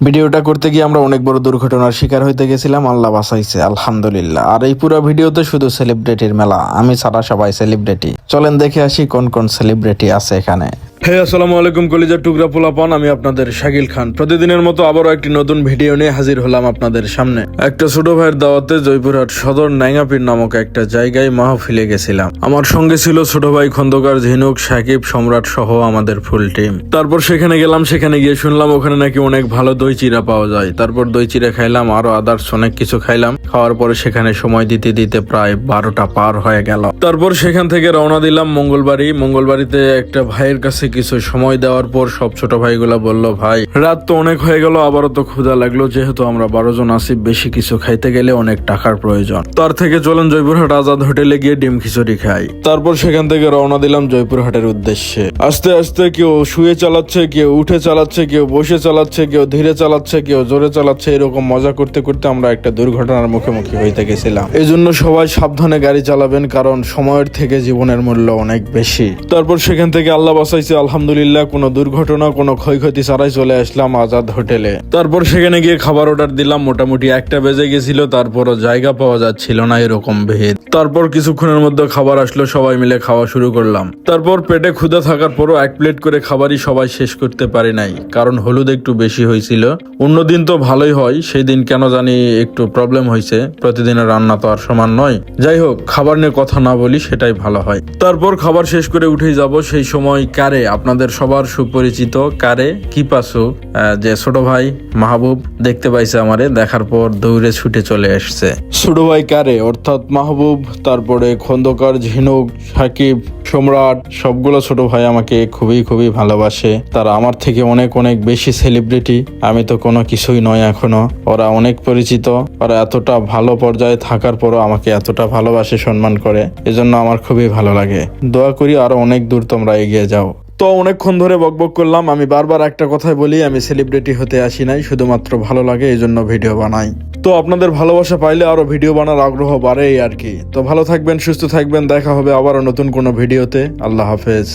ভিডিওটা করতে গিয়ে আমরা অনেক বড় দুর্ঘটনার শিকার হইতে গেছিলাম, আল্লাহ বাঁচাইছে আলহামদুলিল্লাহ। আর এই পুরো ভিডিওতে শুধু সেলিব্রিটির মেলা, আমি ছাড়া সবাই সেলিব্রিটি। চলেন দেখে আসি কোন কোন সেলিব্রিটি আছে এখানে। হ্যাঁ, আসসালামু আলাইকুম কলিজার টুকরা পোলাপান, আমি আপনাদের শাকিল খান। প্রতিদিনের মতো আবারও একটি নতুন ভিডিও নিয়ে হাজির হলাম আপনাদের সামনে। একটা ছোট ভাইয়ের দাওয়াতে জয়পুরহাট সদর নাইঙ্গাপীর নামক একটা জায়গায় মাহফিলে গেছিলাম। আমার সঙ্গে ছিল ছোট ভাই খন্দকার, ঝিনুক, সাকিব, সম্রাট সহ আমাদের ফুল টিম। তারপর সেখানে গেলাম, সেখানে গিয়ে শুনলাম ওখানে নাকি অনেক ভালো দই চিরা পাওয়া যায়। তারপর দই চিরা খাইলাম, আরো আদার্স অনেক কিছু খাইলাম। খাওয়ার পরে সেখানে সময় দিতে দিতে প্রায় 12টা পার হয়ে গেল। তারপর সেখান থেকে রওনা দিলাম মঙ্গলবাড়িতে একটা ভাইয়ের কাছে কিছু সময় দেওয়ার পর সব ছোট ভাইগুলা বলল, ভাই রাত তো অনেক হয়ে গেল, আবারও তো ক্ষুধা লাগলো, যেহেতু আমরা 12 জন আছি, বেশি কিছু খাইতে গেলে অনেক টাকার প্রয়োজন। তার থেকে চলেন জয়পুরহাট আজাদ হোটেলে গিয়ে ডিম খিচুড়ি খাই। তারপর সেখান থেকে রওনা দিলাম জয়পুরহাটের উদ্দেশ্যে। আস্তে আস্তে কেউ শুয়ে চালাচ্ছে, কেউ উঠে চালাচ্ছে, কেউ বসে চালাচ্ছে, কেউ ধীরে চালাচ্ছে, কেউ জোরে চালাচ্ছে। এরকম মজা করতে করতে আমরা একটা দুর্ঘটনার মুখোমুখি হইতে গেছিলাম। এই জন্য সবাই সাবধানে গাড়ি চালাবেন, কারণ সময়ের থেকে জীবনের মূল্য অনেক বেশি। তারপর সেখান থেকে আল্লাহ বাঁচাইছে আলহামদুলিল্লাহ, কোনো দুর্ঘটনা কোনো ক্ষয়ক্ষতি ছাড়াই চলে আসলাম আজাদ হোটেলে। তারপর সেখানে গিয়ে খাবার অর্ডার দিলাম, মোটামুটি 1টা বেজে গেছিল, তারপরও জায়গা পাওয়া যাচ্ছিল না, এরকম ভিড়। তারপর কিছুক্ষণের মধ্যে খাবার আসলো, সবাই মিলে খাওয়া শুরু করলাম। তারপর পেটে ক্ষুধা থাকার পরও 1 প্লেট করে খাবারই সবাই শেষ করতে পারি নাই, কারণ হলুদ একটু বেশি হয়েছিল। অন্যদিন তো ভালোই হয়, সেই দিন কেন জানি একটু প্রবলেম হয়েছে। প্রতিদিনের রান্না তো আর সমান নয়। যাই হোক, খাবার নিয়ে কথা না বলি, সেটাই ভালো হয়। তারপর খাবার শেষ করে উঠেই যাব, সেই সময় কারে, আপনাদের সবার সুপরিচিত কারে কিপাসু, যে ছোট ভাই মাহবুব দেখতে পাইছে আমারে। দেখার পর দৌড়ে ছুটে চলে আসছে। ছোট ভাই কারে অর্থাৎ মাহবুব, তারপরে খন্দকার, ঝিনুক, সাকিব, সম্রাট, সবগুলো ছোট ভাই আমাকে খুবই খুবই ভালোবাসে। তারা আমার থেকে অনেক অনেক বেশি সেলিব্রিটি, আমি তো কোনো কিছুই নয় এখনো। ওরা অনেক পরিচিত, ওরা এতটা ভালো পর্যায়ে থাকার পরও আমাকে এতটা ভালোবাসে, সম্মান করে, এজন্য আমার খুবই ভালো লাগে। দোয়া করি আরো অনেক দূর তোমরা এগিয়ে যাও। তো অনেকক্ষণ ধরে বকবক করলাম, আমি বারবার একটা কথাই বলি, আমি সেলিব্রিটি হতে আসি নাই, শুধুমাত্র ভালো লাগে এই জন্য ভিডিও বানাই। তো আপনাদের ভালোবাসা পাইলে আরো ভিডিও বানার আগ্রহ বাড়ে, এই আর কি। তো ভালো থাকবেন, সুস্থ থাকবেন, দেখা হবে আবারও নতুন কোনো ভিডিওতে। আল্লাহ হাফেজ।